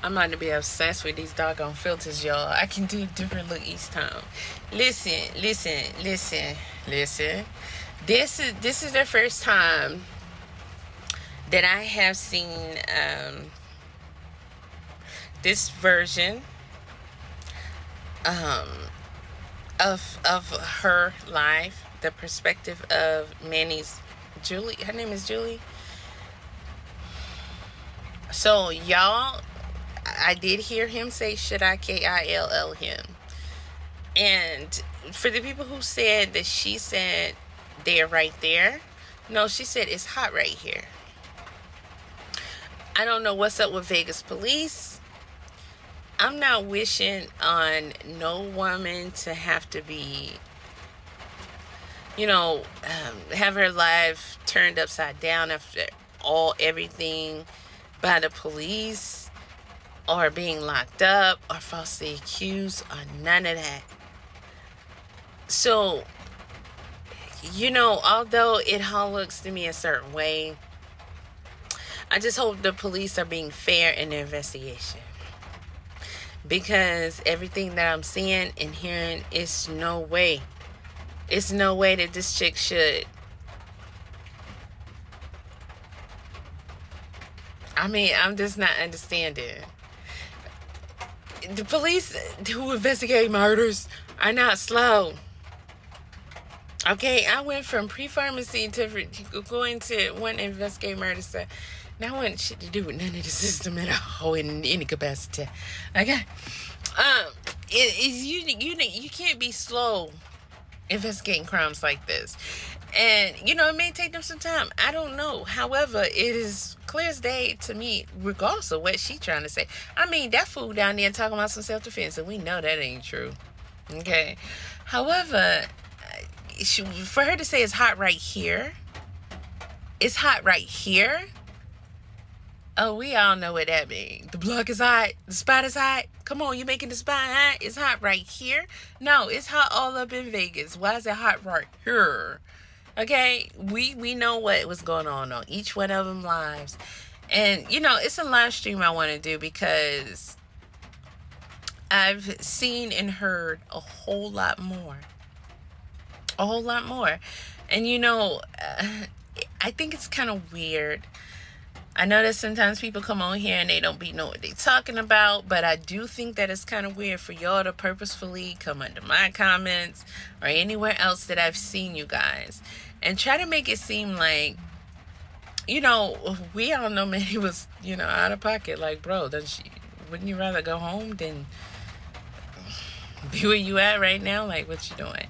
I'm not to be obsessed with these doggone filters, y'all. I can do a different look each time. Listen, listen, listen, listen. This is the first time that I have seen this version um, of her live, the perspective of Manny's Julie. Her name is Julie. So y'all, I did hear him say, "Should I KILL him?" And for the people who said that she said they're right there, no, she said it's hot right here. I don't know what's up with Vegas police. I'm not wishing on no woman to have to be, have her life turned upside down after everything by the police, or being locked up, or falsely accused, or none of that. So, although it all looks to me a certain way, I just hope the police are being fair in their investigation. Because everything that I'm seeing and hearing, it's no way. It's no way that this chick should. I mean, I'm just not understanding. The police who investigate murders are not slow. Okay, I went from pre-pharmacy to going to one to investigate murder stuff. Now I want shit to do with none of the system at all in any capacity. Okay, you can't be slow investigating crimes like this, and it may take them some time. I don't know. However, it is clear as day to me, regardless of what she's trying to say. I mean, that fool down there talking about some self-defense, and we know that ain't true. Okay, however, for her to say it's hot right here, it's hot right here. Oh, we all know what that means. The block is hot. The spot is hot. Come on, you making the spot hot? It's hot right here. No, it's hot all up in Vegas. Why is it hot right here? Okay, we know what was going on each one of them lives. And, it's a live stream I want to do because I've seen and heard a whole lot more. A whole lot more. And, I think it's kind of weird. I know that sometimes people come on here and they don't know what they're talking about, but I do think that it's kind of weird for y'all to purposefully come under my comments or anywhere else that I've seen you guys and try to make it seem like, we all know Manny was, out of pocket. Like, bro, wouldn't you rather go home than be where you at right now? Like, what you doing?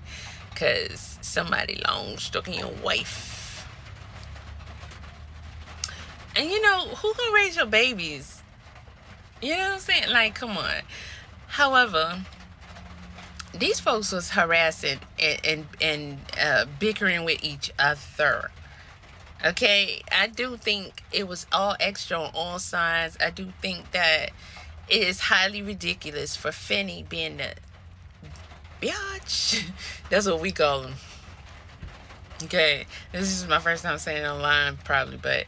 Because somebody long stuck in your wife. And who gonna raise your babies? You know what I'm saying? Like, come on. However, these folks was harassing and bickering with each other. Okay, I do think it was all extra on all sides. I do think that it is highly ridiculous for Finney being the biatch. That's what we call him. Okay, this is my first time saying it online, probably, but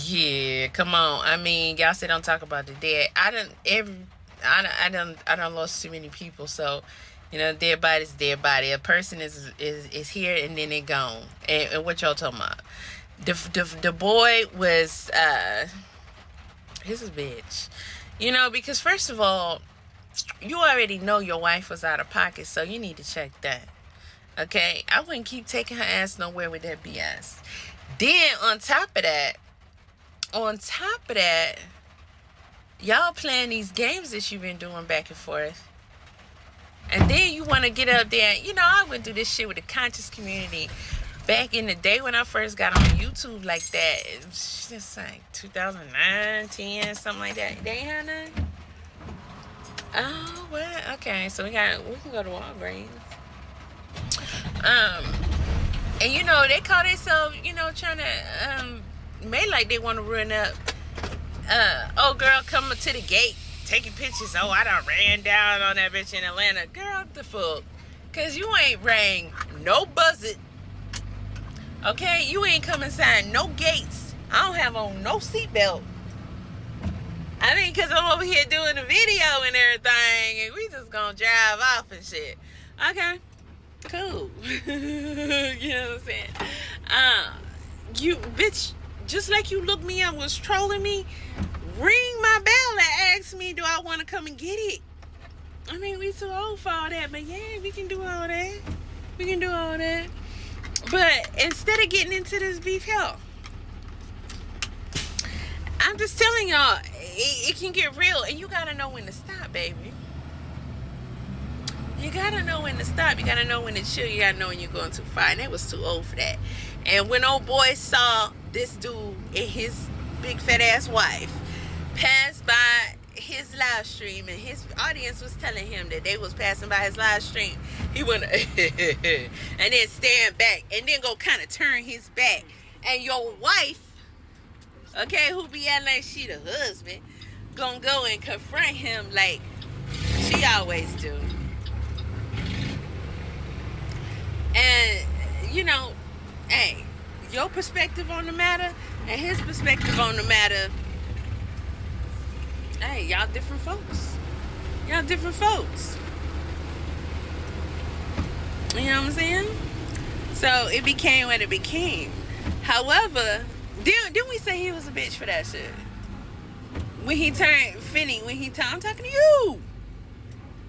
yeah, come on. I mean, y'all say don't talk about the dead. I done lost too many people, so dead body's dead body. A person is here and then they gone. And what y'all talking about? The boy was he's a bitch. Because first of all, you already know your wife was out of pocket, so you need to check that. Okay, I wouldn't keep taking her ass nowhere with that BS. Then on top of that, y'all playing these games that you've been doing back and forth. And then you want to get up there. I went through this shit with the conscious community back in the day when I first got on YouTube like that. It was just like 2009, 10, something like that. They ain't had none? Oh, well, okay. So we can go to Walgreens. And they call themselves, trying to made like they want to run up. Oh, girl, coming to the gate, taking pictures. Oh, I done ran down on that bitch in Atlanta. Girl, what the fuck? Because you ain't rang no buzzet. Okay? You ain't come inside no gates. I don't have on no seatbelt. I mean, because I'm over here doing the video and everything, and we just gonna drive off and shit. Okay, cool. You know what I'm saying? You, bitch, just like you looked me up, was trolling me, ring my bell and ask me, do I want to come and get it? I mean, we too old for all that, but yeah, we can do all that. We can do all that. But instead of getting into this beef, hell, I'm just telling y'all, it can get real, and you gotta know when to stop, baby. You gotta know when to stop. You gotta know when to chill. You gotta know when you're going too far. And they was too old for that. And when old boy saw this dude and his big fat ass wife pass by his live stream, and his audience was telling him that they was passing by his live stream, he went and then stand back and then go kind of turn his back, and your wife, okay, who be acting like she the husband, gonna go and confront him like she always do. And you know, hey, your perspective on the matter and his perspective on the matter, hey, y'all different folks. Y'all different folks. You know what I'm saying? So it became what it became. However, didn't we say he was a bitch for that shit? When he turned Finney, I'm talking to you.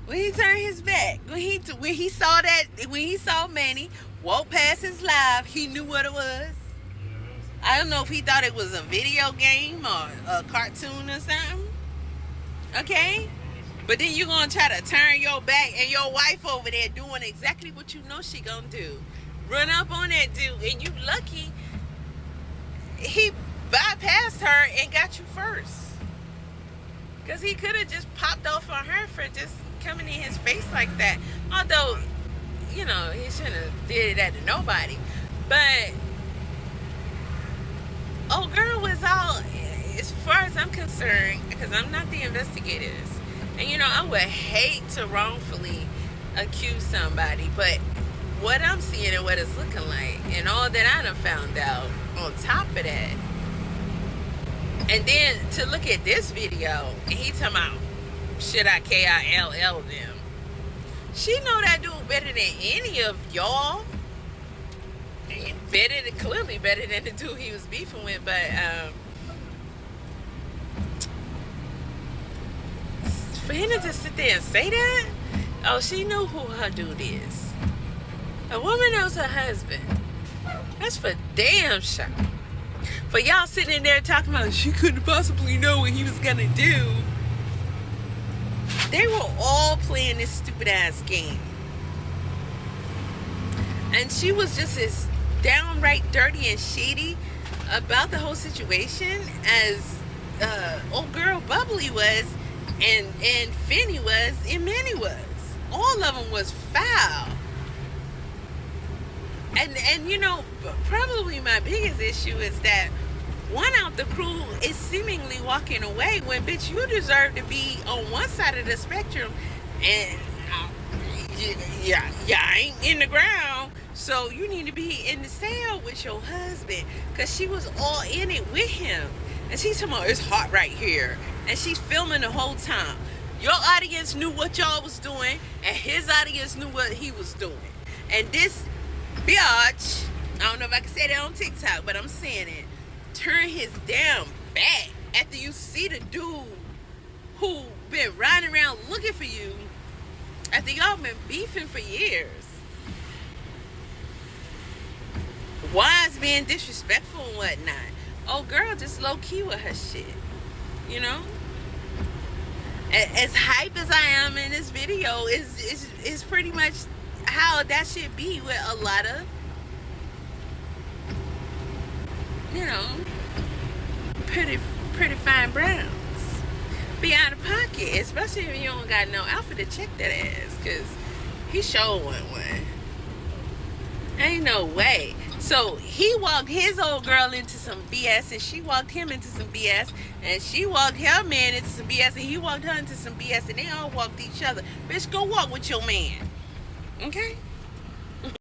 When he turned his back, when he saw Manny walk past his live, he knew what it was. I don't know if he thought it was a video game or a cartoon or something. Okay? But then you gonna try to turn your back and your wife over there doing exactly what you know she gonna do. Run up on that dude, and you lucky he bypassed her and got you first. Because he could have just popped off on her for just coming in his face like that. Although, you know, he shouldn't have did that to nobody. But old girl was all, as far as I'm concerned, because I'm not the investigators, and you know, I would hate to wrongfully accuse somebody, but what I'm seeing and what it's looking like, and all that I done found out on top of that, and then to look at this video, and he talking about, should I KILL them? She know that dude better than any of y'all. Clearly better than the dude he was beefing with, but for him to just sit there and say that, oh, she knew who her dude is. A woman knows her husband. That's for damn sure. For y'all sitting there talking about she couldn't possibly know what he was gonna do. They were all playing this stupid ass game. And she was just as downright dirty and shady about the whole situation as old girl Bubbly was, and Finney was, and Manny was. All of them was foul. And you know, probably my biggest issue is that one out the crew is seemingly walking away when, bitch, you deserve to be on one side of the spectrum, and yeah, ain't in the ground, so you need to be in the cell with your husband, because she was all in it with him, and she's talking about, it's hot right here, and she's filming the whole time. Your audience knew what y'all was doing, and his audience knew what he was doing, and this biatch, I don't know if I can say that on TikTok, but I'm saying it, turn his damn back after you see the dude who been riding around looking for you after y'all been beefing for years. Wives being disrespectful and whatnot. Oh, girl, just low key with her shit, you know. As hype as I am in this video, is pretty much how that should be with a lot of, you know, pretty fine browns. Be out of pocket, especially if you don't got no outfit to check that ass, because he sure went one. Ain't no way. So he walked his old girl into some BS, and she walked him into some BS, and she walked her man into some BS, and he walked her into some BS, and they all walked each other. Bitch, go walk with your man. Okay?